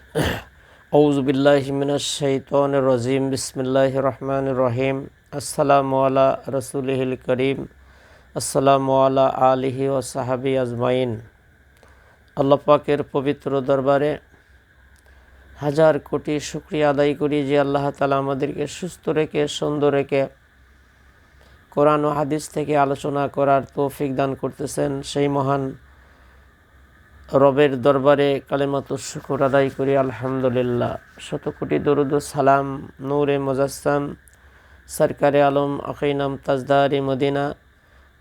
আউযু বিল্লাহি মিনাশ শাইতানির রাজিম। বিসমিল্লাহির রহমানির রহিম। আসসালামু আলা রাসূলিহিল কারীম। আসসালামু আলা আলিহি ওয়া সাহবিহি আজমাইন। আল্লাহ পাকের পবিত্র দরবারে হাজার কোটি শুকরিয়া আদায় করি যে আল্লাহ তাআলা আমাদেরকে সুস্থ রেখে সুন্দর রেখে কোরআন ও হাদিস থেকে আলোচনা করার তৌফিক দান করতেছেন। সেই মহান রবের দরবারে কালেমাতুশ শুকর আদায় করি আলহামদুলিল্লাহ। শত কোটি দরুদ ও সালাম নূরে মুজাসসাম সরকারে আলম আকিনাম তাজদারি মদিনা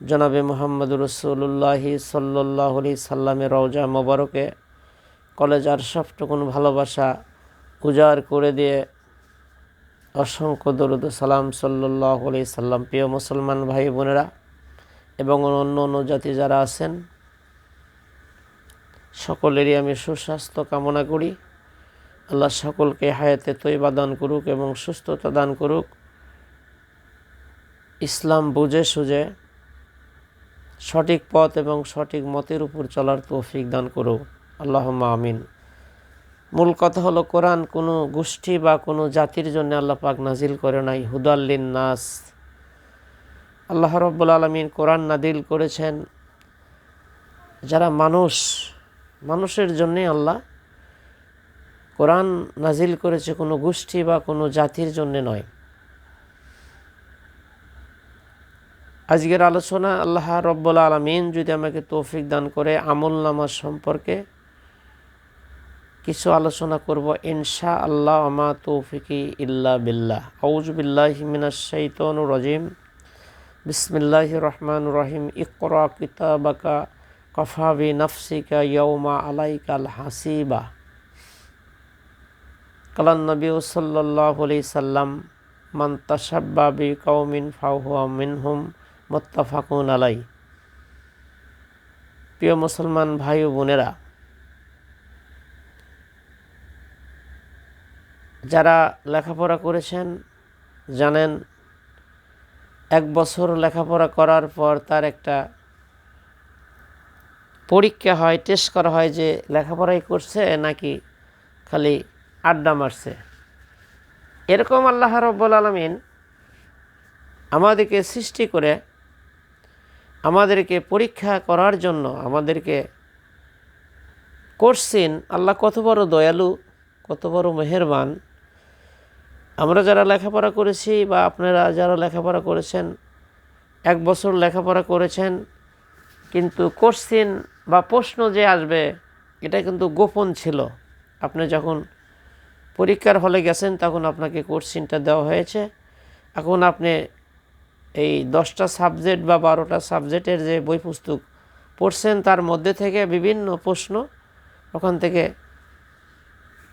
জনাবে মুহাম্মদুর রাসূলুল্লাহি সাল্লাল্লাহু আলাইহি সাল্লামের রওজা মোবারকে কলেজ আর সবটুকুন ভালোবাসা উজাড় করে দিয়ে অসংখ্য দরুদ ও সালাম সাল্লাল্লাহু আলাইহি সাল্লাম। প্রিয় মুসলমান ভাই বোনেরা এবং অন্য জাতি যারা আছেন সকলেরই আমি সুস্বাস্থ্য কামনা করি। আল্লাহ সকলকে হায়াতে তয়্যিবা দান করুক এবং সুস্থতা দান করুক। ইসলাম বুঝে সুঝে সঠিক পথ এবং সঠিক মতের উপর চলার তৌফিক দান করুক, আল্লাহুম্মা আমিন। মূল কথা হলো, কোরআন কোনো গোষ্ঠী বা কোনো জাতির জন্য আল্লাহ পাক নাজিল করে নাই, হুদাল লিন-নাস। আল্লাহ রাব্বুল আলামিন কোরআন নাজিল করেছেন যারা মানুষের জন্যে আল্লাহ কোরআন নাজিল করেছে, কোনো গোষ্ঠী বা কোনো জাতির জন্য নয়। আজকের আলোচনা আল্লাহ রাব্বুল আলামিন যদি আমাকে তৌফিক দান করে আমলনামা সম্পর্কে কিছু আলোচনা করব ইনশাআল্লাহ। আমা তৌফিকি ইল্লা বিল্লাহ। আউযু বিল্লাহি মিনাশ শাইতানির রাজিম। বিসমিল্লাহির রহমানির রহিম। ইকরা কিতাবাকা কাফা বিনাফসিকা ইয়াউমা আলাইকাল হাসিবা। কালান নবী সাল্লাল্লাহু আলাইহি সাল্লাম মান তাশাব্বা বিকাউমিন ফাহুয়া মিনহুম মুত্তাফাকুন আলাইহি। প্রিয় মুসলমান ভাই ও বোনেরা, যারা লেখাপড়া করেছেন জানেন, এক বছর লেখাপড়া করার পর তার একটা পরীক্ষা হয়, টেস্ট করা হয় যে লেখাপড়াই করছে নাকি খালি আড্ডা মারছে। এরকম আল্লাহ রাব্বুল আলামিন আমাদেরকে সৃষ্টি করে আমাদেরকে পরীক্ষা করার জন্য আমাদেরকে করছেন। আল্লাহ কত বড় দয়ালু, কত বড় মেহেরবান। আমরা যারা লেখাপড়া করেছি বা আপনারা যারা লেখাপড়া করেছেন, এক বছর লেখাপড়া করেছেন, কিন্তু কোশ্চেন বা প্রশ্ন যে আসবে এটা কিন্তু গোপন ছিল। আপনি যখন পরীক্ষার হলে গেছেন তখন আপনাকে কোশ্চেনটা দেওয়া হয়েছে। এখন আপনি এই 10টা সাবজেক্ট বা 12টা সাবজেক্টের যে বই পুস্তক পড়ছেন তার মধ্যে থেকে বিভিন্ন প্রশ্ন ওখান থেকে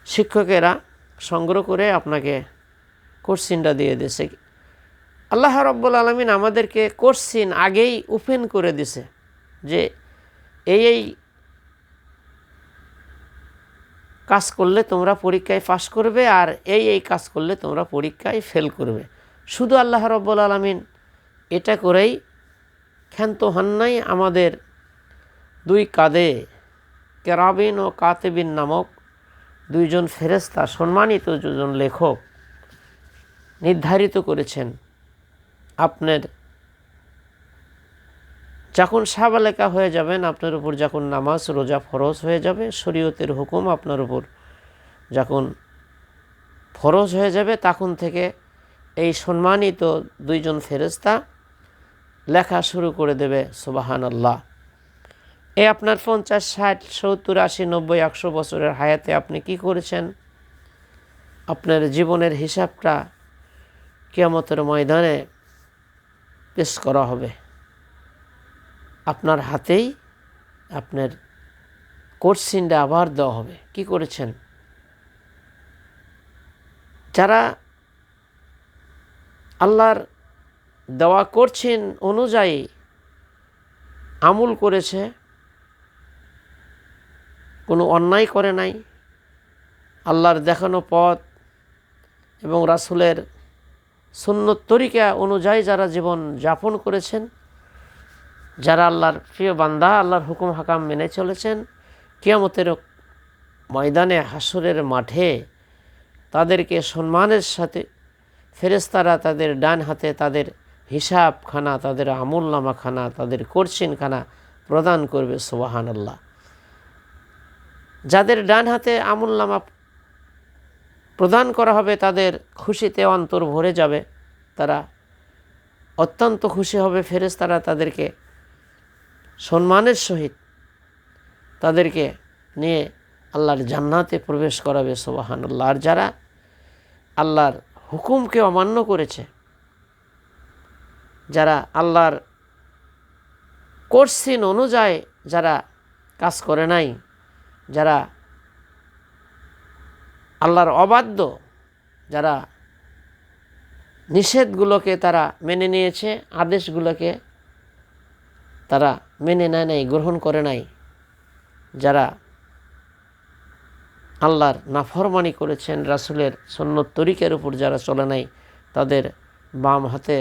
শিক্ষকেরা সংগ্রহ করে আপনাকে কোশ্চেনটা দিয়ে দিয়েছে। আল্লাহ রাব্বুল আলামিন আমাদেরকে কোশ্চেন আগেই ওপেন করে দিছে যে এই কাজ করলে তোমরা পরীক্ষায় পাস করবে আর এই কাজ করলে তোমরা পরীক্ষায় ফেল করবে। শুধু আল্লাহ রাব্বুল আলামিন এটা করেই ক্ষান্ত হন নাই। আমাদের দুই কাঁধে কেরাবিন ও কাতেবিন নামক দুইজন ফেরেশতা, সম্মানিত দুজন লেখক নির্ধারিত করেছেন, আপনার যখন সাবালেকা হয়ে যাবেন, আপনার উপর যখন নামাজ রোজা ফরজ হয়ে যাবে, শরীয়তের হুকুম আপনার উপর যখন ফরজ হয়ে যাবে, তখন থেকে এই সম্মানিত দুইজন ফেরেশতা লেখা শুরু করে দেবে। সুবহানাল্লাহ। এই আপনার 50, 60, 70, 80, 90, 100 বছরের হায়াতে আপনি কি করেছেন, আপনার জীবনের হিসাবটা কিয়ামতের ময়দানে পেশ করা হবে। আপনার হাতেই আপনার কোশ্চেনটা আবার দেওয়া হবে, কি করেছেন। যারা আল্লাহর দেওয়া করছেন অনুযায়ী আমল করেছে, কোনো অন্যায় করে নাই, আল্লাহর দেখানো পথ এবং রাসূলের সুন্নত তরিকা অনুযায়ী যারা জীবন যাপন করেছেন, যারা আল্লাহর প্রিয় বান্দা, আল্লাহর হুকুম হাকাম মেনে চলেছেন, কিয়ামতের ময়দানে হাসরের মাঠে তাদেরকে সম্মানের সাথে ফেরেশতারা তাদের ডান হাতে তাদের হিসাবখানা, তাদের আমলনামাখানা, তাদের কোরসিনখানা প্রদান করবে। সুবহানাল্লাহ। যাদের ডান হাতে আমলনামা প্রদান করা হবে তাদের খুশিতে অন্তর ভরে যাবে, তারা অত্যন্ত খুশি হবে। ফেরেশতারা তাদেরকে সম্মানের সহিত তাদেরকে নিয়ে আল্লাহর জান্নাতে প্রবেশ করাবে। সুবহানাল্লাহ। আর যারা আল্লাহর হুকুমকে অমান্য করেছে, যারা আল্লাহর কোরসিন অনুযায়ী যারা কাজ করে নাই, যারা আল্লাহর অবাধ্য, যারা নিষেধগুলোকে তারা মেনে নিয়েছে, আদেশগুলোকে তারা মেনে নেয় নাই, গ্রহণ করে নাই, যারা আল্লাহর নাফরমানি করেছেন, রাসূলের সুন্নত তরিকার উপর যারা চলে নাই, তাদের বাম হাতে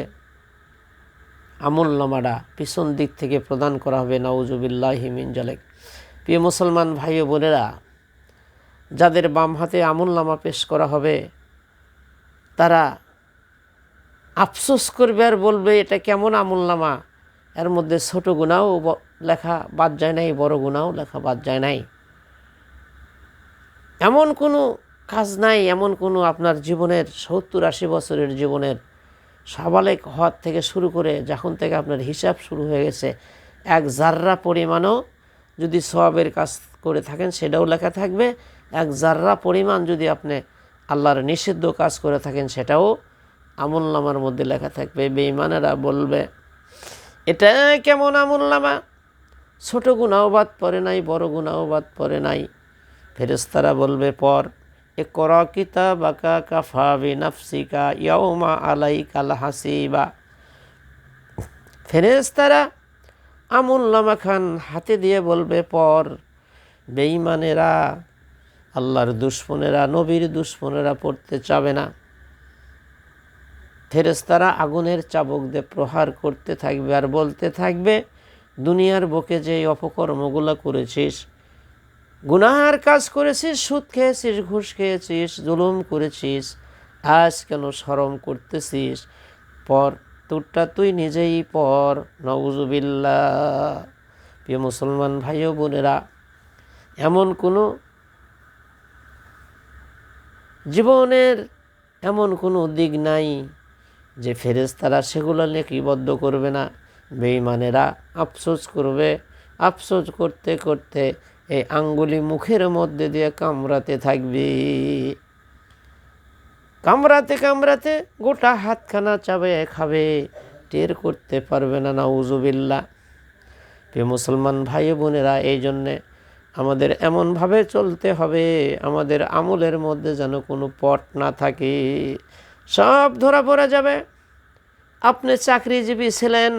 আমলনামাটা পিছন দিক থেকে প্রদান করা হবে। নাউজুবিল্লাহি মিন যালিক। প্রিয় মুসলমান ভাই ও বোনেরা, যাদের বাম হাতে আমলনামা পেশ করা হবে তারা আফসোস করবে আর বলবে, এটা কেমন আমলনামা, এর মধ্যে ছোট গুনাহও লেখা বাদ যায় নাই, বড় গুনাহও লেখা বাদ যায় নাই। এমন কোনো কাজ নাই, এমন কোনো আপনার জীবনের 70-80 বছরের জীবনের সাবালেক হওয়ার থেকে শুরু করে যখন থেকে আপনার হিসাব শুরু হয়ে গেছে, এক জাররা পরিমাণও যদি সওয়াবের কাজ করে থাকেন সেটাও লেখা থাকবে, এক জাররা পরিমাণ যদি আপনি আল্লাহর নিষিদ্ধ কাজ করে থাকেন সেটাও আমলনামার মধ্যে লেখা থাকবে। বেঈমানেরা বলবে, এটা কেমন আমলনামা, ছোট গুনাহও বাদ পড়ে নাই, বড় গুনাহও বাদ পড়ে নাই। ফেরেশতারা বলবে, পর ইকরা কিতাবাকা কাফা বিনাফসিকা ইয়াউমা আলাইকাল হাসিবা। ফেরেশতারা আমলনামা খান হাতে দিয়ে বলবে, পর। বেঈমানেরা, আল্লাহর দুশমনেরা, নবীর দুশমনেরা পড়তে চাবে না। ফেরেশতারা আগুনের চাবুক দিয়ে প্রহার করতে থাকবে আর বলতে থাকবে, দুনিয়ার বুকে যে অপকর্মগুলো করেছিস, গুনাহার কাজ করেছিস, সুদ খেয়েছিস, ঘুষ খেয়েছিস, জুলুম করেছিস, আজ কেন শরম করতেছিস? পর, তোরটা তুই নিজেই পর। নাউজুবিল্লাহ। প্রিয় মুসলমান ভাই ও বোনেরা, এমন কোনো জীবনের এমন কোনো দিক নাই যে ফেরেশতারা সেগুলো লিপিবদ্ধ করবে না। বেঈমানেরা আফসোস করবে, আফসোস করতে করতে এই আঙ্গুলি মুখের মধ্যে দিয়ে কামড়াতে থাকবে, কামড়াতে কামড়াতে গোটা হাতখানা চাবে খাবে, টের করতে পারবে না। নাউজুবিল্লাহ। প্রিয় মুসলমান ভাই বোনেরা, এই জন্যে আমাদের এমনভাবে চলতে হবে আমাদের আমলের মধ্যে যেন কোনো পট না থাকে, সব ধরা পড়ে যাবে। আপনি চাকরিজীবী ছিলেন,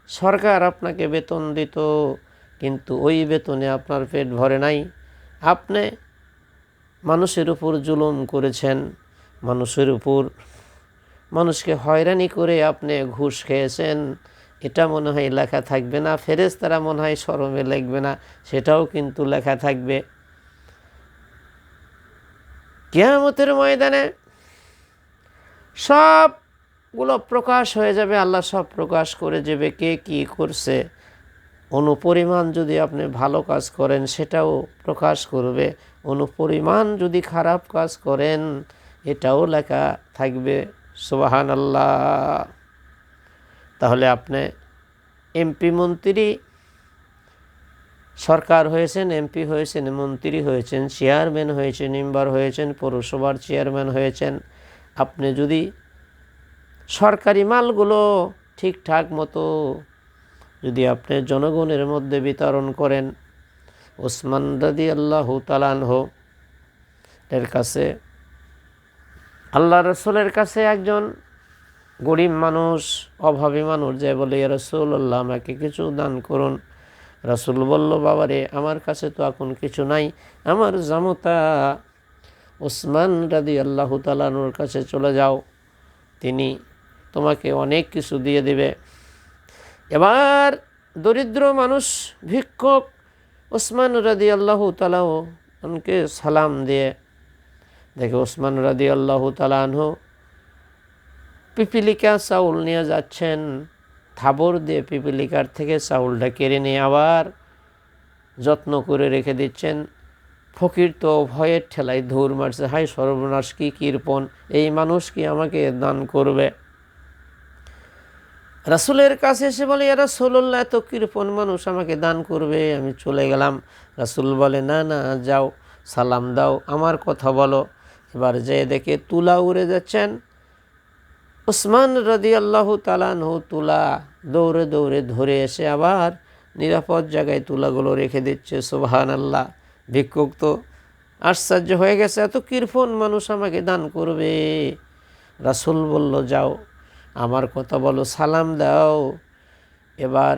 সরকার আপনাকে বেতন দিত, কিন্তু ওই বেতনে আপনার পেট ভরে নাই। আপনি মানুষের উপর জুলুম করেছেন, মানুষের উপর মানুষকে হয়রানি করে আপনি ঘুষ খেয়েছেন, এটা মনে হয় লেখা থাকবে না। ফেরেশতারা মনে হয় শরমে লিখবে না, সেটাও কিন্তু লেখা থাকবে। কিয়ামতের ময়দানে সবগুলো প্রকাশ হয়ে যাবে, আল্লাহ সব প্রকাশ করে যাবে কে কি করছে। অনুপরিমাণ যদি আপনি ভালো কাজ করেন সেটাও প্রকাশ করবে, অনুপরিমাণ যদি খারাপ কাজ করেন এটাও লেখা থাকবে। সুবহানাল্লাহ। তাহলে আপনি এমপি মন্ত্রী সরকার হয়েছেন, এমপি হয়েছেন, মন্ত্রী হয়েছেন, চেয়ারম্যান হয়েছেন, মেম্বার হয়েছেন, পৌরসভার চেয়ারম্যান হয়েছেন, আপনি যদি সরকারি মালগুলো ঠিকঠাক মতো যদি আপনি জনগণের মধ্যে বিতরণ করেন, ওসমান রাদিয়াল্লাহু তাআলা আনহু এর কাছে, আল্লাহ রাসূলের কাছে একজন গরিব মানুষ, অভাবী মানুষ যে বলে, ইয়া রাসূলুল্লাহ আমাকে কিছু দান করুন। রাসূল বলল, বাবারে আমার কাছে তো এখন কিছু নাই, আমার জামতা ওসমান রাদিয়াল্লাহু তাআলা আনহুর কাছে চলে যাও, তিনি তোমাকে অনেক কিছু দিয়ে দেবে। এবার দরিদ্র মানুষ ভিক্ষুক ওসমান রাদিয়াল্লাহু তাআলা উনকে সালাম দিয়ে দেখে ওসমান রাদিয়াল্লাহু তাআলা আনহু পিপিলিকা চাউল নিয়ে যাচ্ছেন, থাবর দিয়ে পিপিলিকার থেকে চাউলটা কেড়ে নিয়ে আবার যত্ন করে রেখে দিচ্ছেন। ফকির তো ভয়ের ঠেলায় ধুর মারছে, হায় সর্বনাশ, কি কৃপণ, এই মানুষ কি আমাকে দান করবে? রাসূলের কাছে এসে বলে, ইয়া রাসূলুল্লাহ, এত কৃপণ মানুষ আমাকে দান করবে? আমি চলে গেলাম। রাসূল বলে, না না, যাও, সালাম দাও, আমার কথা বলো। এবার যেয়ে দেখে তুলা উড়ে যাচ্ছেন। ওসমান রাদিয়াল্লাহু তাআলা আনহু তুলা দৌড়ে দৌড়ে ধরে এসে আবার নিরাপদ জায়গায় তুলাগুলো রেখে দিচ্ছে। সুবহানাল্লাহ। ভিক্ষুক তো আশ্চর্য হয়ে গেছে, এত কৃপণ মানুষ আমাকে দান করবে? রাসূল বলল, যাও, আমার কথা বলো, সালাম দাও। এবার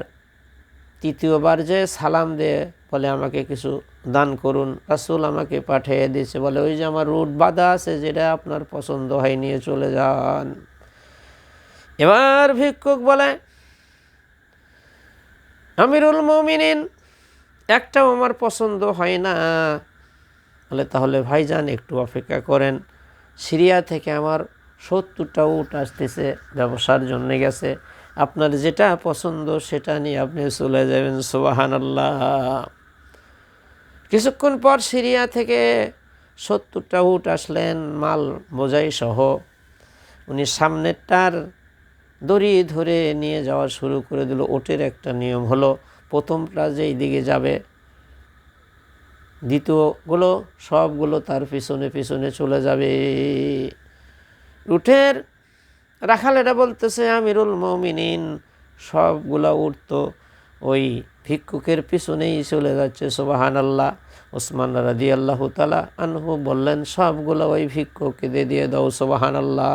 তৃতীয়বার যে সালাম দিয়ে বলে, আমাকে কিছু দান করুন। রাসূল আমাকে পাঠিয়ে দিয়েছে, বলে, ওই যে আমার রুট বাঁধা আছে, যেটা আপনার পছন্দ হয় নিয়ে চলে যান। এবার ভিক্ষুক বলে, আমিরুল মুমিনিন, একটাও আমার পছন্দ হয় না। বলে, তাহলে ভাইজান একটু অপেক্ষা করেন, সিরিয়া থেকে আমার 70টা উট আসতেছে, ব্যবসার জন্য গেছে, আপনার যেটা পছন্দ সেটা নিয়ে আপনি চলে যাবেন। সুবহানাল্লাহ। কিছুক্ষণ পর সিরিয়া থেকে 70টা উট আসলেন, মাল বোঝাই সহ। উনি সামনেরটার দড়ি ধরে নিয়ে যাওয়া শুরু করে দিল। ওটের একটা নিয়ম হলো, প্রথমটা যেই দিকে যাবে, দ্বিতীয়গুলো সবগুলো তার পিছনে পিছনে চলে যাবে। উটের রাখালেরা বলতেছে, আমিরুল মুমিনিন, সবগুলা উট তো ওই ভিক্ষুকের পিছনেই চলে যাচ্ছে। সুবহানাল্লাহ। ওসমান রাদিয়াল্লাহু তাআলা আনহু বললেন, সবগুলো ওই ভিক্ষুককে দিয়ে দাও। সুবহানাল্লাহ।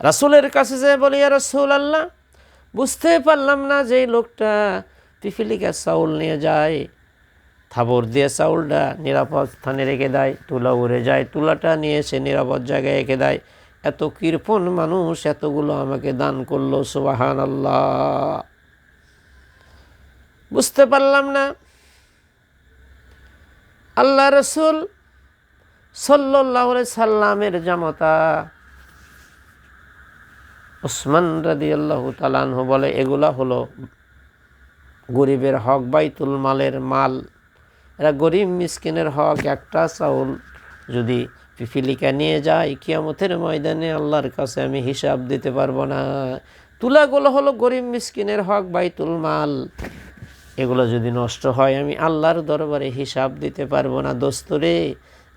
রাসূলের কাছে যে বলি, ইয়া রাসূলুল্লাহ, বুঝতে পারলাম না যে লোকটা পিপিলিকার চাউল নিয়ে যায়, থাবর দিয়ে চাউলটা নিরাপদ স্থানে রেখে দেয়, তুলা উড়ে যায়, তুলাটা নিয়ে এসে নিরাপদ জায়গায় রেখে দেয়, এত কৃপণ মানুষ এতগুলো আমাকে দান করলো। সুবহানাল্লাহ। বুঝতে পারলাম না। আল্লাহ রাসূল সাল্লাল্লাহু আলাইহি সাল্লামের জামাতা ওসমান রাদিয়াল্লাহু তাআলা আনহু বলে, এগুলা হলো গরিবের হক, বাইতুল মালের মাল, এরা গরিব মিসকিনের হক। একটা চাউল যদি পিপিলিকা নিয়ে যায়, কিয়ামতের ময়দানে আল্লাহর কাছে আমি হিসাব দিতে পারবো না। তুলাগুলো হলো গরিব মিসকিনের হক, বাইতুল মাল, এগুলো যদি নষ্ট হয় আমি আল্লাহর দরবারে হিসাব দিতে পারবো না। দোস্তরে,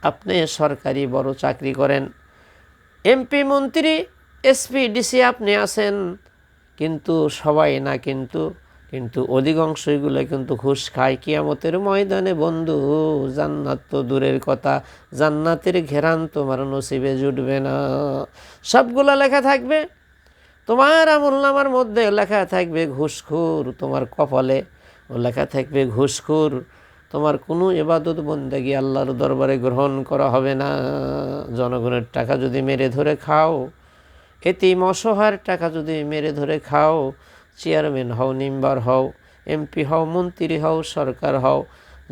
আপনি সরকারি বড় চাকরি করেন, এমপি, মন্ত্রী, এসপি, ডিসি আপনি আছেন, কিন্তু সবাই না, কিন্তু অধিকাংশগুলো কিন্তু ঘুষ খায়। কিয়ামতের ময়দানে বন্ধু, জান্নাত তো দূরের কথা, জান্নাতের ঘেরান তোমার নসিবে জুটবে না। সবগুলো লেখা থাকবে তোমার আমলনামার মধ্যে, লেখা থাকবে ঘুষখোর, তোমার কপালে ও লেখা থাকবে ঘুষখোর। তোমার কোনো ইবাদত বন্দেগী আল্লাহর দরবারে গ্রহণ করা হবে না। জনগণের টাকা যদি মেরে ধরে খাও, এতিম অসহায়ের টাকা যদি মেরে ধরে খাও, চেয়ারম্যান হও, মেম্বার হও, এমপি হও, মন্ত্রী হও, সরকার হও,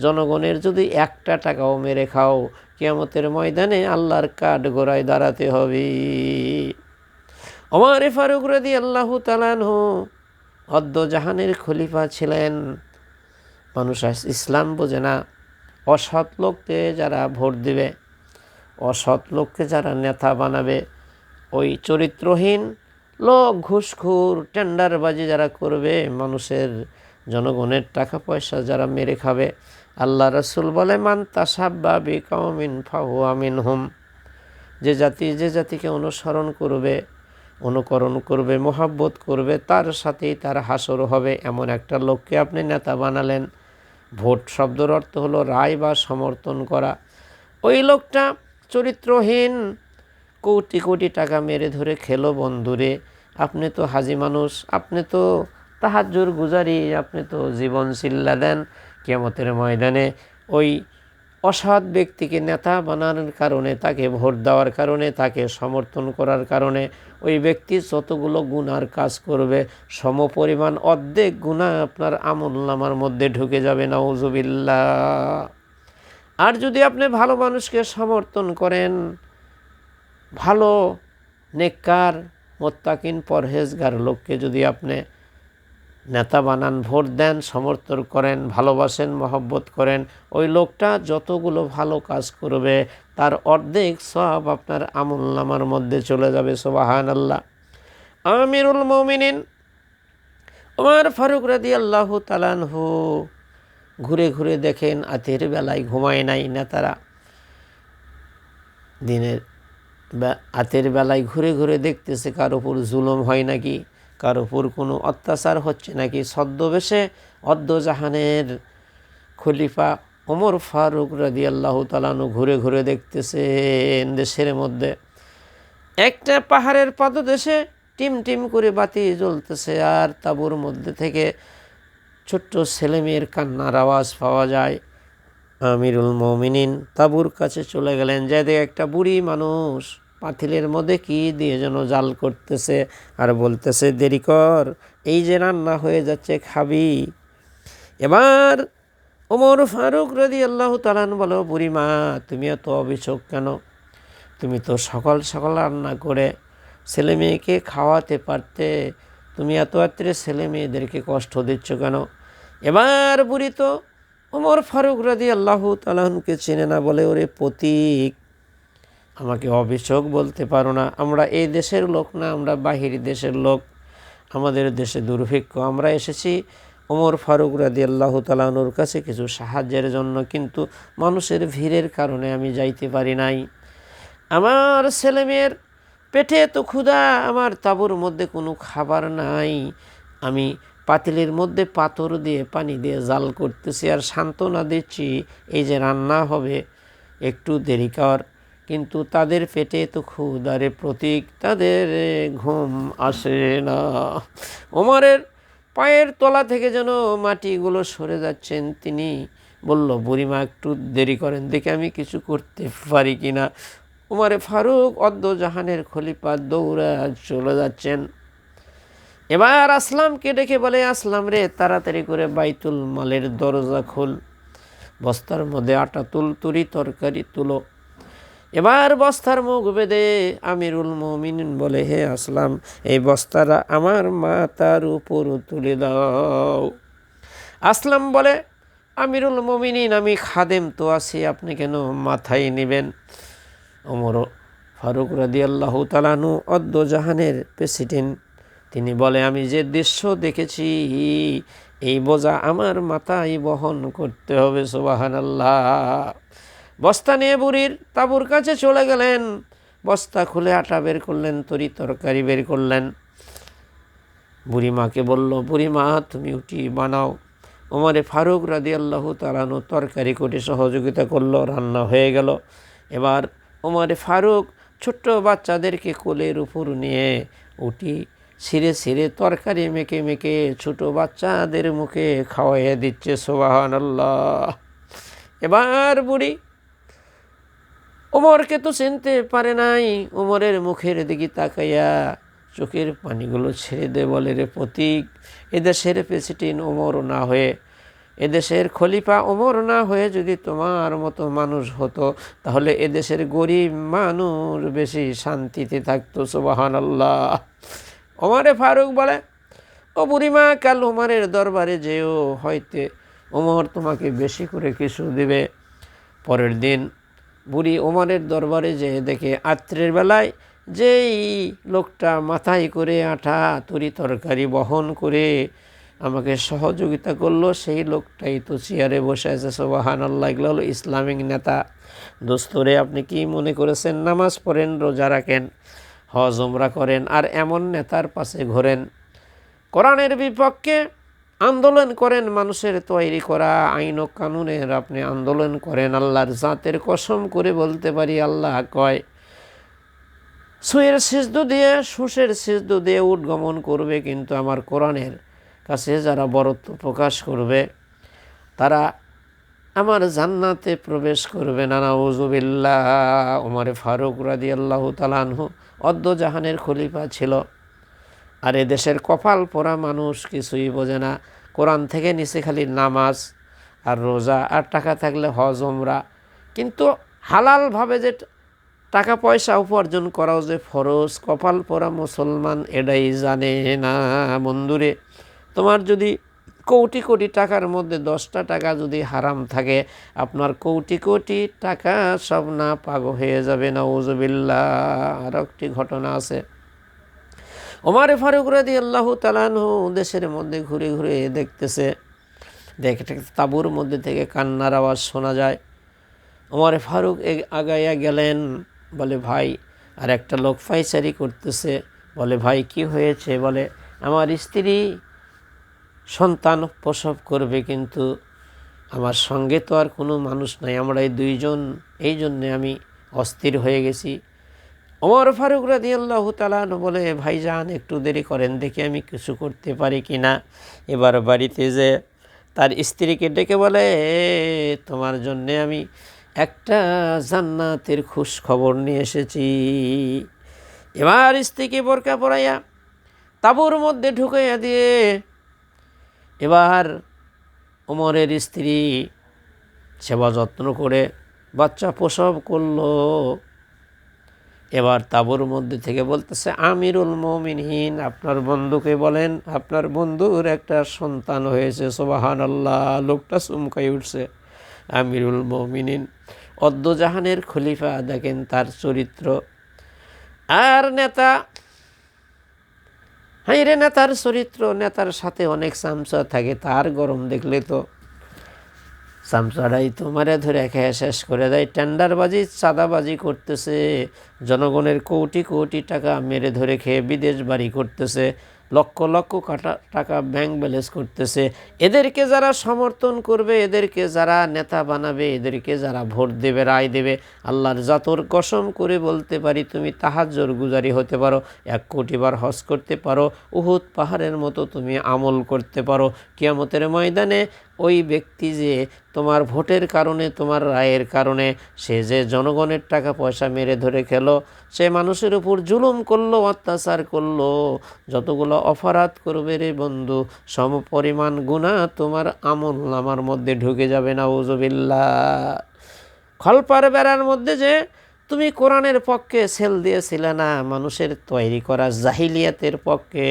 জনগণের যদি একটা টাকাও মেরে খাও, কিয়ামতের ময়দানে আল্লাহর কাঠ গোড়ায় দাঁড়াতে হবে। ওমর ফারুক রাদিয়াল্লাহু তাআলা আনহু অদ্য জাহানের খলিফা ছিলেন। মানুষ ইসলাম বোঝে না। অসৎ লোককে যারা ভোট দিবে, অসৎ লোককে যারা নেতা বানাবে, ওই চরিত্রহীন লোক, ঘুষখোর, টেন্ডারবাজি যারা করবে, মানুষের জনগণের টাকা পয়সা যারা মেরে খাবে, আল্লাহ রাসূল বলে, মান তাসাব্বা বিকওমিন ফাহুয়া মিনহুম, যে জাতিকে অনুসরণ করবে, অনুকরণ করবে, মোহাব্বত করবে, তার সাথেই তার হাসর হবে। এমন একটা লোককে আপনি নেতা বানালেন। ভোট শব্দের অর্থ হলো রায় বা সমর্থন করা। ওই লোকটা চরিত্রহীন, কোটি কোটি টাকা মেরে ধরে খেলো। বন্ধুরে, আপনি তো হাজি মানুষ, আপনি তো তাহাজ্জুদ গুজারি, আপনি তো জীবন চিল্লা দেন। কিয়ামতের ময়দানে ওই অসৎ ব্যক্তিকে নেতা বানানোর কারণে, তাকে ভোট দেওয়ার কারণে, তাকে সমর্থন করার কারণে ওই ব্যক্তি যতগুলো গুনার কাজ করবে, সমপরিমাণ অর্ধেক গুনাহ আপনার আমলনামার মধ্যে ঢুকে যাবে। নাউজুবিল্লাহ। আর যদি আপনি ভালো মানুষকে সমর্থন করেন, ভালো নেককার মোত্তাকিন পরহেজগার লোককে যদি আপনি নেতা বানান, ভোট দেন, সমর্থন করেন, ভালোবাসেন, মহব্বত করেন, ওই লোকটা যতগুলো ভালো কাজ করবে তার অর্ধেক সব আপনার আমলনামার মধ্যে চলে যাবে। সুবহানাল্লাহ। আমিরুল মুমিনিন ওমর ফারুক রাদিয়াল্লাহু তাআলা আনহু ঘুরে ঘুরে দেখেন রাতের বেলায় ঘুমায় নাই নেতারা, দিনের রাতের বেলায় ঘুরে ঘুরে দেখতেছে কার উপর জুলুম হয় নাকি, কার উপর কোনো অত্যাচার হচ্ছে নাকি। ছদ্মবেশে অদ্দজাহানের খলিফা ওমর ফারুক রাদিয়াল্লাহু তাআলা আনহু ঘুরে ঘুরে দেখতেছেন দেশের মধ্যে একটা পাহাড়ের পাদদেশে টিম টিম করে বাতি জ্বলতেছে, আর তাঁবুর মধ্যে থেকে ছোট্ট ছেলেমেয়ের কান্নার আওয়াজ পাওয়া যায়। আমিরুল মুমিনিন তাঁবুর কাছে চলে গেলেন, যে দেখে একটা বুড়ি মানুষ পাতিলের মধ্যে কি দিয়ে যেন জাল করতেছে আর বলতেছে, দেরি কর, এই যে রান্না হয়ে যাচ্ছে, খাবি। এবার ওমর ফারুক রাদিয়াল্লাহু তাআলা আনহু বলো, বুড়ি মা তুমি এত অবিচক কেন? তুমি তো সকাল সকাল রান্না করে ছেলে মেয়েকে খাওয়াতে পারতে, তুমি এত রাত্রে ছেলে মেয়েদেরকে কষ্ট দিচ্ছ কেন? এবার বুড়ি তো ওমর ফারুক রাদিয়াল্লাহু তাআলা আনহুকে চেনে না, বলে, ওরে পথিক, আমাকে অবিচক বলতে পারো না, আমরা এই দেশের লোক না, আমরা বাহির দেশের লোক, আমাদের দেশে দুর্ভিক্ষ, আমরা এসেছি ওমর ফারুক রাদিয়াল্লাহু তাআলা আনহুর কাছে কিছু সাহায্যের জন্য, কিন্তু মানুষের ভিড়ের কারণে আমি যাইতে পারি নাই। আমার ছেলেমেয়ের পেটে তো ক্ষুধা, আমার তাঁবুর মধ্যে কোনো খাবার নাই, আমি পাতিলের মধ্যে পাথর দিয়ে পানি দিয়ে জাল করতেছি আর সান্ত্বনা দিচ্ছি এই যে রান্না হবে, একটু দেরি কর, কিন্তু তাদের পেটে তো ক্ষুধারে প্রতীক, তাদের ঘুম আসে না। ওমরের পায়ের তলা থেকে যেন মাটিগুলো সরে যাচ্ছেন, তিনি বলল, বুড়িমা একটু দেরি করেন, দেখে আমি কিছু করতে পারি কিনা। ওমরে ফারুক অদ্দজাহানের খলিফা দৌড়া চলে যাচ্ছেন। এবার আসলামকে ডেকে বলে, আসলাম রে, তাড়াতাড়ি করে বাইতুল মালের দরজা খোল, বস্তার মধ্যে আটা তুল, তুরি তরকারি তুলো। এবার বস্তার মুখ বেঁধে আমিরুল মুমিনিন বলে, হে আসলাম, এই বস্তাটা আমার মাথার উপর তুলে দাও। আসলাম বলে, আমিরুল মুমিনিন আমি খাদেম তো আছি, আপনি কেন মাথায় নেবেন? ওমর ফারুক রাদিয়াল্লাহু তাআলা আনহু অদ্দজাহানের প্রেসিডেন্ট, তিনি বলে, আমি যে দৃশ্য দেখেছি এই বোঝা আমার মাথায় বহন করতে হবে। সুবহানাল্লাহ। বস্তা নিয়ে বুড়ির তাঁবুর কাছে চলে গেলেন, বস্তা খুলে আটা বের করলেন, তরি তরকারি বের করলেন। বুড়িমাকে বলল, বুড়িমা তুমি উঠি বানাও। ওমরে ফারুক রাদিয়াল্লাহু তাআলা আনহু তরকারি কোটে সহযোগিতা করলো, রান্না হয়ে গেল। এবার ওমরে ফারুক ছোট্ট বাচ্চাদেরকে কোলের উপর নিয়ে উঠি ছিঁড়ে ছিঁড়ে তরকারি মেখে মেখে ছোট বাচ্চাদের মুখে খাওয়াইয়া দিচ্ছে। সুবহানাল্লাহ। এবার বুড়ি ওমরকে তো চিনতে পারে নাই, ওমরের মুখের দিকে তাকাইয়া চোখের পানিগুলো ছেড়ে দে, বলে, রে পথিক, এদেশের প্রেসিডেন্ট ওমর না হয়ে, এদেশের খলিফা ওমর না হয়ে যদি তোমার মতো মানুষ হতো, তাহলে এদেশের গরিব মানুষ বেশি শান্তিতে থাকতো। সুবহানাল্লাহ। ওমরে ফারুক বলে, ও বুড়িমা, কাল ওমরের দরবারে যেও, হয়তো ওমর তোমাকে বেশি করে কিছু দিবে। পরের দিন বুড়ি ওমরের দরবারে যেয়ে দেখে রাত্রের বেলায় যেই লোকটা মাথায় করে আটা তরি তরকারি বহন করে আমাকে সহযোগিতা করলো, সেই লোকটাই তো চেয়ারে বসে আছে। সুবহানাল্লাহ। এগুলো হলো ইসলামিক নেতা। দোস্তরে, আপনি কি মনে করেছেন নামাজ পড়েন, রোজা রাখেন, হজ উমরা করেন, আর এমন নেতার পাশে ঘোরেন? কোরআনের বিপক্ষে আন্দোলন করেন, মানুষের তৈরি করা আইন ও কানুনের আপনি আন্দোলন করেন। আল্লাহর জাতের কসম করে বলতে পারি, আল্লাহ কয়, সুয়ের সিজদু দিয়ে সুসের সিজদু দিয়ে উদ্গমন করবে, কিন্তু আমার কোরআনের কাছে যারা বরত্ব প্রকাশ করবে তারা আমার জান্নাতে প্রবেশ করবে না। নাউযুবিল্লাহ। ওমরে ফারুক রাদিয়াল্লাহু তাআলা আনহু অদ্দজাহানের খলিফা ছিল, আর এ দেশের কপাল পোড়া মানুষ কিছুই বোঝে না। কোরআন থেকে নিচে খালি নামাজ আর রোজা, আর টাকা থাকলে হজ উমরা, কিন্তু হালালভাবে যে টাকা পয়সা উপার্জন করাও যে ফরজ, কপাল পোড়া মুসলমান এটাই জানে না। বন্ধুরে, তোমার যদি কোটি কোটি টাকার মধ্যে 10টা টাকা যদি হারাম থাকে, আপনার কোটি কোটি টাকা সব না পাক হয়ে যাবে। নাউজুবিল্লাহ। আর একটি ঘটনা আছে, ওমর ফারুক রাদিয়াল্লাহু তাআলা আনহু দেশের মধ্যে ঘুরে ঘুরে দেখতেছে, দেখতে তাঁবুর মধ্যে থেকে কান্নার আওয়াজ শোনা যায়। ওমর ফারুক আগাইয়া গেলেন, বলে ভাই, আর একটা লোক ফাইসারি করতেছে। বলে ভাই কি হয়েছে? বলে আমার স্ত্রী সন্তান প্রসব করবে, কিন্তু আমার সঙ্গে তো আর কোনো মানুষ নাই, আমরা এই দুইজন, এই জন্যে আমি অস্থির হয়ে গেছি। ওমর ফারুক রাদিয়াল্লাহু তাআলা বলে ভাইজান একটু দেরি করেন, দেখি আমি কিছু করতে পারি কি না। এবার বাড়িতে যে তার স্ত্রীকে ডেকে বলে, তোমার জন্যে আমি একটা জান্নাতের খুশ খবর নিয়ে এসেছি। এবার স্ত্রীকে বোরকা পরাইয়া তাঁবুর মধ্যে ঢুকাইয়া দিয়ে এবার ওমরের স্ত্রী সেবা যত্ন করে বাচ্চা প্রসব করলো। এবার তাঁবুর মধ্যে থেকে বলতেছে, আমিরুল মুমিনিন, আপনার বন্ধুকে বলেন আপনার বন্ধুর একটা সন্তান হয়েছে। সুবহানাল্লাহ। লোকটা চমকাই উঠছে। আমিরুল মুমিনিন, অদ্দজাহানের খলিফা, দেখেন তার চরিত্র। আর নেতা, হাই রে নেতার চরিত্র, নেতার সাথে অনেক চামচা থাকে, তার গরম দেখলে তো চামচাটাই তোমারে ধরে খেয়ে শেষ করে দেয়। টেন্ডারবাজি, চাঁদাবাজি করতেছে, জনগণের কোটি কোটি টাকা মেরে ধরে খেয়ে বিদেশ বাড়ি করতেছে, লক্ষ লক্ষ টাকা ব্যাংক ব্যালেন্স করতেছে। এদেরকে যারা সমর্থন করবে, এদেরকে যারা নেতা বানাবে, এদেরকে যারা ভোট দেবে, রায় দেবে, আল্লাহর জাতর কসম করে বলতে পারি, তুমি তাহাজ্জুদ গুজারি হতে পারো, 1 কোটি বার হজ করতে পারো, উহুদ পাহাড়ের মতো তুমি আমল করতে পারো, কিয়ামতের ময়দানে ওই ব্যক্তি যে তোমার ভোটের কারণে, তোমার রায়ের কারণে, সে যে জনগণের টাকা পয়সা মেরে ধরে খেলো, সে মানুষের উপর জুলুম করলো, অত্যাচার করলো, যতগুলো অপরাধ করবে রে বন্ধু, সম পরিমাণ গুনাহ তোমার আমল নামার মধ্যে ঢুকে যাবে। নাউজুবিল্লাহ। খলপার বেড়ার মধ্যে যে তুমি কোরআনের পক্ষে সেল দিয়েছিলে না, মানুষের তৈরি করা জাহিলিয়াতের পক্ষে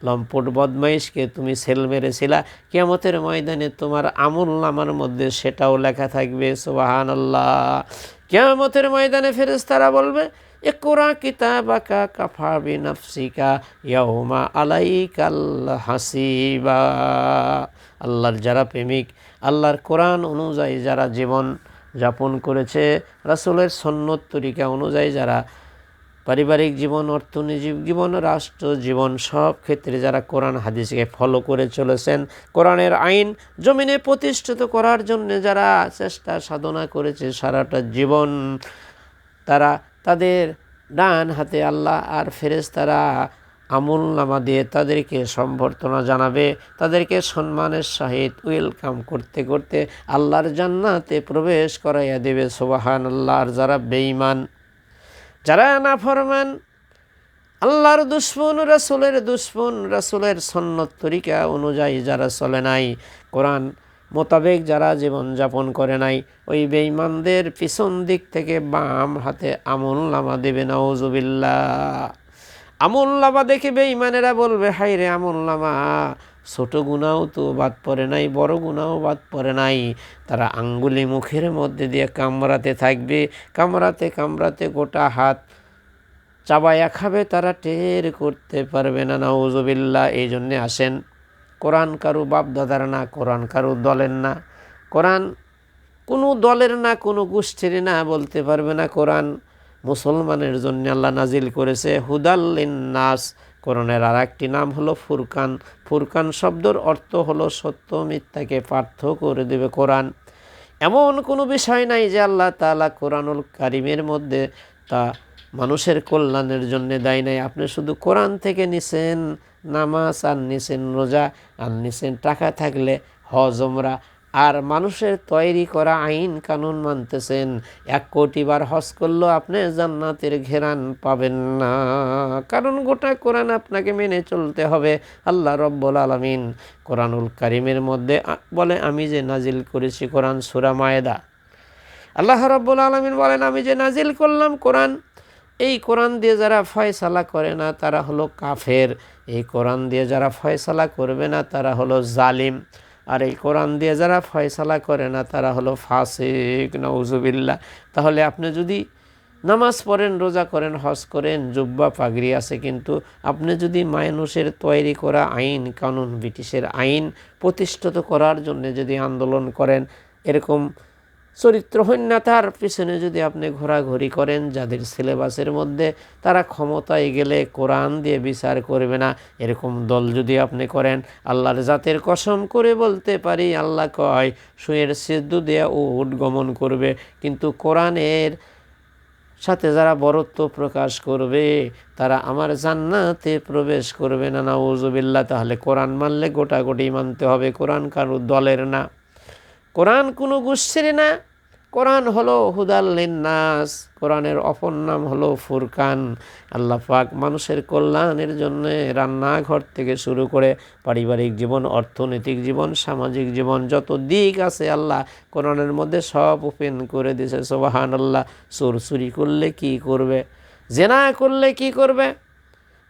লম্পট বদমাইশকে তুমি সেল মেরেছিলা, কিয়ামতের ময়দানে তোমার আমল নামার মধ্যে সেটাও লেখা থাকবে। সুবহানাল্লাহ। কিয়ামতের ময়দানে ফেরেশতারা বলবে, ইকরা কিতাবাকা কাফা বিনাফসিকা ইয়াউমা আলাইকাল হাসিবা। আল্লাহর যারা প্রেমিক, আল্লাহর কোরআন অনুযায়ী যারা জীবন যাপন করেছে, রাসূলের সুন্নত তরিকা অনুযায়ী যারা পারিবারিক জীবন, অর্থনৈতিক জীবন, রাষ্ট্র জীবন, সব ক্ষেত্রে যারা কোরআন হাদিসকে ফলো করে চলেছেন, কোরআনের আইন জমিনে প্রতিষ্ঠিত করার জন্য যারা চেষ্টা সাধনা করেছে সারাটা জীবন, তারা তাদের ডান হাতে আল্লাহ আর ফেরেশতারা আমল নামা দিয়ে তাদেরকে সম্বর্ধনা জানাবে, তাদেরকে সম্মানের সহিত ওয়েলকাম করতে করতে আল্লাহর জান্নাতে প্রবেশ করাইয়া দেবে। সুবহানাল্লাহ। আর যারা বেঈমান, যারা নাফরমান, আল্লাহর দুশ্মন, রাসূলের দুশ্মন, রাসূলের সুন্নত তরিকা অনুযায়ী যারা চলে নাই, কোরআন মোতাবেক যারা জীবনযাপন করে নাই, ওই বেঈমানদের পিছন দিক থেকে বাম হাতে আমল নামা দেবে। নাউজুবিল্লাহ। আমল নামা দেখে বেঈমানেরা বলবে, হাই রে আমল নামা, ছোট গুনাও তো বাদ পড়ে নাই, বড় গুনাও বাদ পড়ে নাই। তারা আঙ্গুলি মুখের মধ্যে দিয়ে কামড়াতে থাকবে, কামড়াতে কামড়াতে গোটা হাত চাবায়া খাবে, তারা টের করতে পারবে না। নাউজুবিল্লাহ। এই জন্যে আসেন, কোরআন কারু বাপ দাদার না, কোরআন কারু দলের না, কোরআন কোনো দলের না, কোনো গোষ্ঠীর না, বলতে পারবে না। কোরআন মুসলমানের জন্য আল্লাহ নাজিল করেছে, হুদাল লিন্নাস। কোরআনের আর একটি নাম হলো ফুরকান। ফুরকান শব্দের অর্থ হলো সত্য মিথ্যাকে পার্থক্য করে দেবে কোরআন। এমন কোনো বিষয় নাই যে আল্লাহ তাআলা কোরআনুল কারিমের মধ্যে তা মানুষের কল্যাণের জন্য দেয় নাই। আপনি শুধু কোরআন থেকে নিছেন নামাজ, আর নিছেন রোজা, আর নিছেন টাকা থাকলে হজ ওমরা, আর মানুষের তৈরি করা আইন কানুন মানতেছেন। 1 কোটি বার হজ করলেও আপনি জান্নাতের ঘেরান পাবেন না, কারণ গোটা কোরআন আপনাকে মেনে চলতে হবে। আল্লাহ রব্বুল আলামিন কোরআনুল কারিমের মধ্যে বলে, আমি যে নাজিল করেছি কোরআন, সূরা মায়েদা আল্লাহ রাব্বুল আলামিন বলেন, আমি যে নাজিল করলাম কোরআন, এই কোরআন দিয়ে যারা ফয়সালা করে না তারা হলো কাফের, এই কোরআন দিয়ে যারা ফয়সালা করবে না তারা হলো জালিম, আর এই কোরআন দিয়ে যারা ফয়সালা করে না তারা হলো ফাসিক, নাউজুবিল্লাহ। তাহলে আপনি যদি নামাজ পড়েন, রোজা করেন, হজ করেন, জুব্বা পাগড়ি আছে, কিন্তু আপনি যদি মানুষের তৈরি করা আইন কানুন, ব্রিটিশের আইন প্রতিষ্ঠিত করার জন্য যদি আন্দোলন করেন, এরকম চরিত্রহীনতার পিছনে যদি আপনি ঘোরাঘুরি করেন, যাদের সিলেবাসের মধ্যে তারা ক্ষমতায় গেলে কোরআন দিয়ে বিচার করবে না, এরকম দল যদি আপনি করেন, আল্লাহর জাতের কসম করে বলতে পারি, আল্লাহ কয় সুয়ের সিদ্ধু দেয়া উট গমন করবে, কিন্তু কোরআনের সাথে যারা বরত্ব প্রকাশ করবে তারা আমার জান্নাতে প্রবেশ করবে না, নাউজুবিল্লাহ। তাহলে কোরআন মানলে গোটাগুটি মানতে হবে, কোরআন কারো দলের না, কোরআন কোনো গোষ্ঠীর না, কোরআন হলো হুদাল লিন্নাস, কোরআনের অপর নাম হলো ফুরকান। আল্লাহ পাক মানুষের কল্যাণের জন্য রান্নাঘর থেকে শুরু করে পারিবারিক জীবন, অর্থনৈতিক জীবন, সামাজিক জীবন, যত দিক আছে আল্লাহ কোরআনের মধ্যে সব ওপেন করে দিয়েছে। সুবহানাল্লাহ। চুরি করলে কি করবে, জেনা করলে কি করবে,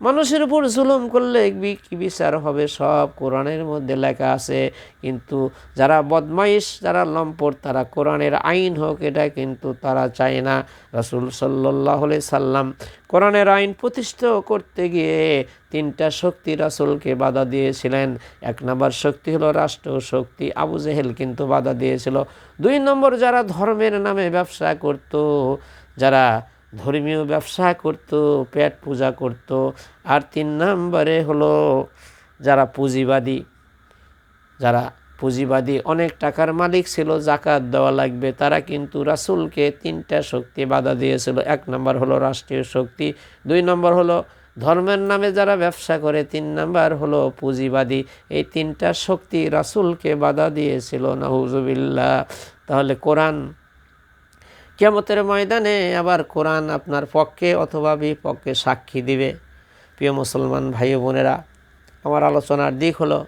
মানুষের উপর জুলুম করলে কি বিচার হবে, সব কোরআনের মধ্যে লেখা আছে। কিন্তু যারা বদমাইশ, যারা লম্পট, তারা কোরআনের আইন হোক এটা কিন্তু তারা চায় না। রাসূল সাল্লাল্লাহু আলাইহি সাল্লাম কোরআনের আইন প্রতিষ্ঠা করতে গিয়ে তিনটা শক্তি রাসূলকে বাধা দিয়েছিলেন। এক নম্বর শক্তি হলো রাষ্ট্র শক্তি, আবু জেহেল কিন্তু বাধা দিয়েছিল। দুই নম্বর যারা ধর্মের নামে ব্যবসা করত, যারা ধর্মীয় ব্যবসা করত, পেট পূজা করত। আর তিন নম্বরে হলো যারা পুঁজিবাদী অনেক টাকার মালিক ছিল, জাকাত দেওয়া লাগবে, তারা কিন্তু রাসূলকে তিনটা শক্তি বাধা দিয়েছিল। এক নম্বর হলো রাষ্ট্রীয় শক্তি, দুই নম্বর হলো ধর্মের নামে যারা ব্যবসা করে, তিন নম্বর হলো পুঁজিবাদী। এই তিনটা শক্তি রাসূলকে বাধা দিয়েছিল, নাউজুবিল্লাহ। তাহলে কোরআন কিয়ামতের ময়দানে আবার কোরআন আপনার পক্ষে অথবা বিপক্ষে সাক্ষী দিবে। প্রিয় মুসলমান ভাই বোনেরা, আমার আলোচনার দিক হলো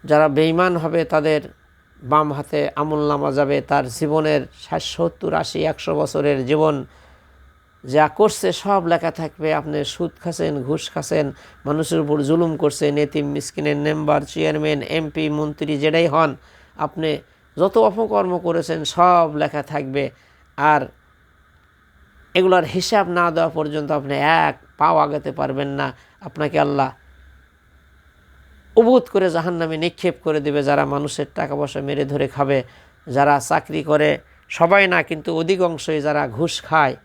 যারা বেঈমান হবে তাদের বাম হাতে আমলনামা যাবে, তার জীবনের 60, 70, 80, 100 বছরের জীবন যা করছে সব লেখা থাকবে। আপনি সুদ খাচ্ছেন, ঘুষ খাচ্ছেন, মানুষের উপর জুলুম করছেন, এতিম মিসকিনের মেম্বার, চেয়ারম্যান, এমপি, মন্ত্রী যেটাই হন, আপনি যত অপকর্ম করেছেন সব লেখা থাকবে। আর এগুলার হিসাব না দেওয়া পর্যন্ত আপনি এক পাও আগাতে পারবেন না। আপনাকে আল্লাহ উবুত করে জাহান্নামে নিক্ষেপ করে দেবে। যারা মানুষের টাকা পয়সা মেরে ধরে খাবে, যারা চাকরি করে, সবাই না কিন্তু অধিকাংশই যারা ঘুষ খায়,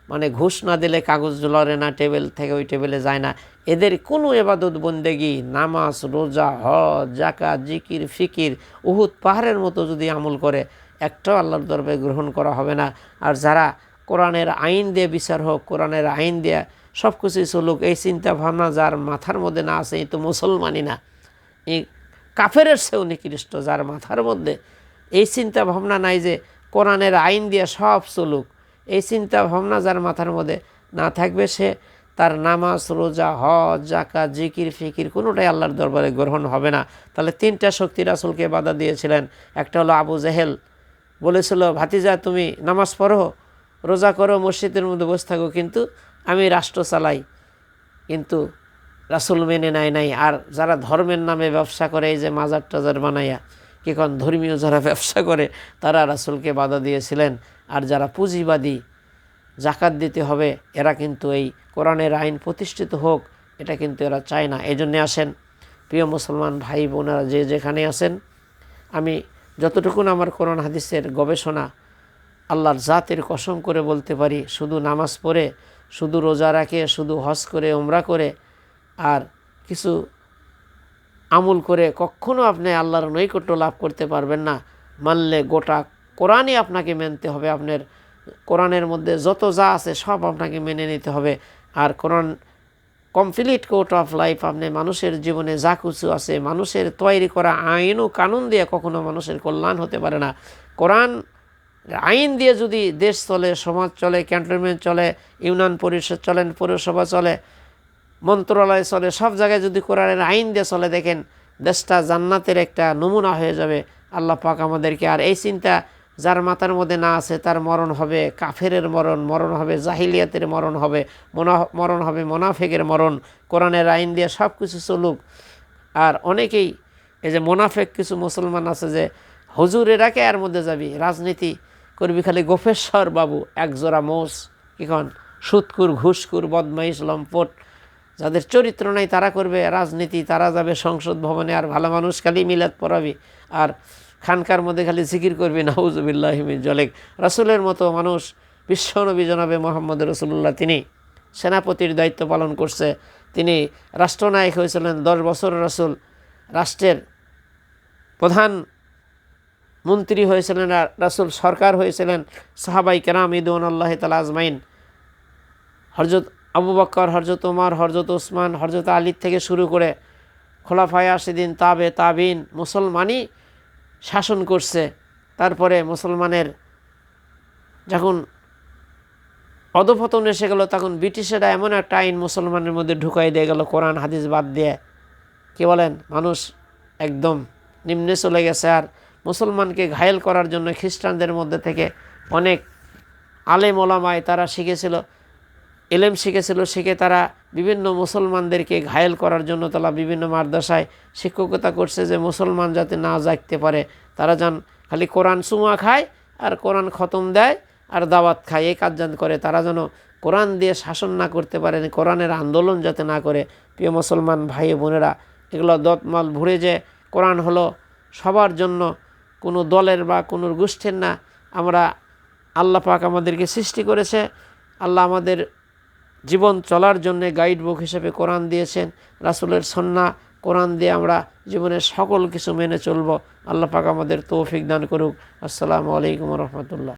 মানে ঘুষ না দিলে কাগজ লড়ে না, টেবিল থেকে ওই টেবিলে যায় না, এদের কোনো ইবাদত বন্দেগি, নামাজ, রোজা, হজ, যাকাত, জিকির, ফিকির উহুদ পাহাড়ের মতো যদি আমল করে, একটাও আল্লাহর দরবারে গ্রহণ করা হবে না। আর যারা কোরআনের আইন দিয়ে বিচার হোক, কোরআনের আইন দিয়ে সব কিছুই চলুক, এই চিন্তা ভাবনা যার মাথার মধ্যে না আছে, এই তো মুসলমানই না, এই কাফেরের চেয়েও নিকৃষ্ট। যার মাথার মধ্যে এই চিন্তা ভাবনা নাই যে কোরআনের আইন দিয়ে সব চলুক, এই চিন্তা ভাবনা যার মাথার মধ্যে না থাকবে, সে তার নামাজ, রোজা, হজ, যাকাত, জিকির, ফিকির কোনোটাই আল্লাহর দরবারে গ্রহণ হবে না। তাহলে তিনটা শক্তি রাসূলকে বাধা দিয়েছিলেন। একটা হলো আবু জেহেল বলেছিল, ভাতিজা তুমি নামাজ পড়ো, রোজা করো, মসজিদের মধ্যে বসে থাকো, কিন্তু আমি রাষ্ট্র চালাই, কিন্তু রাসূল মেনে নাই। আর যারা ধর্মের নামে ব্যবসা করে, এই যে মাজার টাজার বানাইয়া কিখন ধর্মীয় যারা ব্যবসা করে, তারা রাসূলকে বাধা দিয়েছিলেন। আর যারা পুঁজিবাদী, জাকাত দিতে হবে, এরা কিন্তু এই কোরআনের আইন প্রতিষ্ঠিত হোক এটা কিন্তু এরা চায় না। এই জন্যে আসেন প্রিয় মুসলমান ভাই বোনেরা, যে যেখানে আছেন, আমি যতটুকুন আমার কোরআন হাদিসের গবেষণা, আল্লাহর জাতের কসম করে বলতে পারি, শুধু নামাজ পড়ে, শুধু রোজা রাখে, শুধু হজ করে, উমরা করে, আর কিছু আমল করে কখনো আপনি আল্লাহর নৈকট্য লাভ করতে পারবেন না। মানলে গোটা কোরআনই আপনাকে মানতে হবে। আপনার কোরআনের মধ্যে যত যা আছে সব আপনাকে মেনে নিতে হবে। আর কোরআন কমপ্লিট কোর্ট অফ লাইফ। আপনি মানুষের জীবনে যা কিছু আছে, মানুষের তৈরি করা আইন ও কানুন দিয়ে কখনো মানুষের কল্যাণ হতে পারে না। কোরআন আইন দিয়ে যদি দেশ চলে, সমাজ চলে, ক্যান্টনমেন্ট চলে, ইউনিয়ন পরিষদ চলেন, পৌরসভা চলে, মন্ত্রণালয় চলে, সব জায়গায় যদি কোরআনের আইন দিয়ে চলে, দেখেন দেশটা জান্নাতের একটা নমুনা হয়ে যাবে। আল্লাহ পাক আমাদেরকে আর এই চিন্তা যার মাথার মধ্যে না আছে তার মরণ হবে কাফেরের মরণ, মরণ হবে জাহিলিয়াতের মরণ হবে, মরণ হবে মোনাফেকের মরণ। কোরআনের আইন দিয়ে সব কিছু চলুক। আর অনেকেই এই যে মোনাফেক কিছু মুসলমান আছে যে হুজুরেরাকে এর মধ্যে যাবি, রাজনীতি করবি খালি গোফেশ্বর বাবু একজোড়া মোষ, কিখন সুদকুর ঘুষকুর বদমাইশ লম্পট, যাদের চরিত্র নাই তারা করবে রাজনীতি, তারা যাবে সংসদ ভবনে, আর ভালো মানুষ খালি মিলাদ পড়াবি আর খানকার মধ্যে খালি জিকির করবি নাউজুবিল্লাহি মিন যালিক। রাসূলের মতো মানুষ বিশ্বনবী জনাবে মুহাম্মদ রাসূলুল্লাহ, তিনি সেনাপতির দায়িত্ব পালন করছে, তিনি রাষ্ট্রনায়ক হয়েছিলেন 10 বছর, রাসূল রাষ্ট্রের প্রধান মন্ত্রী হয়েছিলেন, রাসূল সরকার হয়েছিলেন, সাহাবাই কেরাম রিদওয়ানুল্লাহি তাআলা আজমাইন, হযরত আবু বকর, হযরত ওমর, হযরত ওসমান, হযরত আলী থেকে শুরু করে খোলাফায়ে রাশিদিন, তাবিন মুসলমানই শাসন করছে। তারপরে মুসলমানের যখন অধঃপতন এসে গেল, তখন ব্রিটিশেরা এমন একটা আইন মুসলমানের মধ্যে ঢুকাই দিয়ে গেল, কোরআন হাদিস বাদ দিয়ে, কি বলেন, মানুষ একদম নিম্নে চলে গেছে। আর মুসলমানকে ঘায়েল করার জন্য খ্রিস্টানদের মধ্যে থেকে অনেক আলেম ওলামায় তারা শিখেছিল, এলেম শিখেছিল, শিখে তারা বিভিন্ন মুসলমানদেরকে ঘায়েল করার জন্য তারা বিভিন্ন মাদ্রাসায় শিক্ষকতা করছে, যে মুসলমান যাতে না জাগতে পারে, তারা যান খালি কোরআন চুমা খায় আর কোরআন খতম দেয় আর দাওয়াত খায়, এই কাজ যান করে, তারা যেন কোরআন দিয়ে শাসন না করতে পারে, কোরআনের আন্দোলন যাতে না করে। প্রিয় মুসলমান ভাই বোনেরা, এগুলো দতমাল ভরে যে কোরআন হলো সবার জন্য, কোনো দলের বা কোনো গোষ্ঠীর না। আমরা আল্লাহ পাক আমাদেরকে সৃষ্টি করেছে, আল্লাহ আমাদের জীবন চলার জন্যে গাইড বুক হিসেবে কোরআন দিয়েছেন, রাসূলের সুন্নাহ, কোরআন দিয়ে আমরা জীবনের সকল কিছু মেনে চলব। আল্লাহ পাক আমাদের তৌফিক দান করুক। আসসালামু আলাইকুম ওয়া রাহমাতুল্লাহ।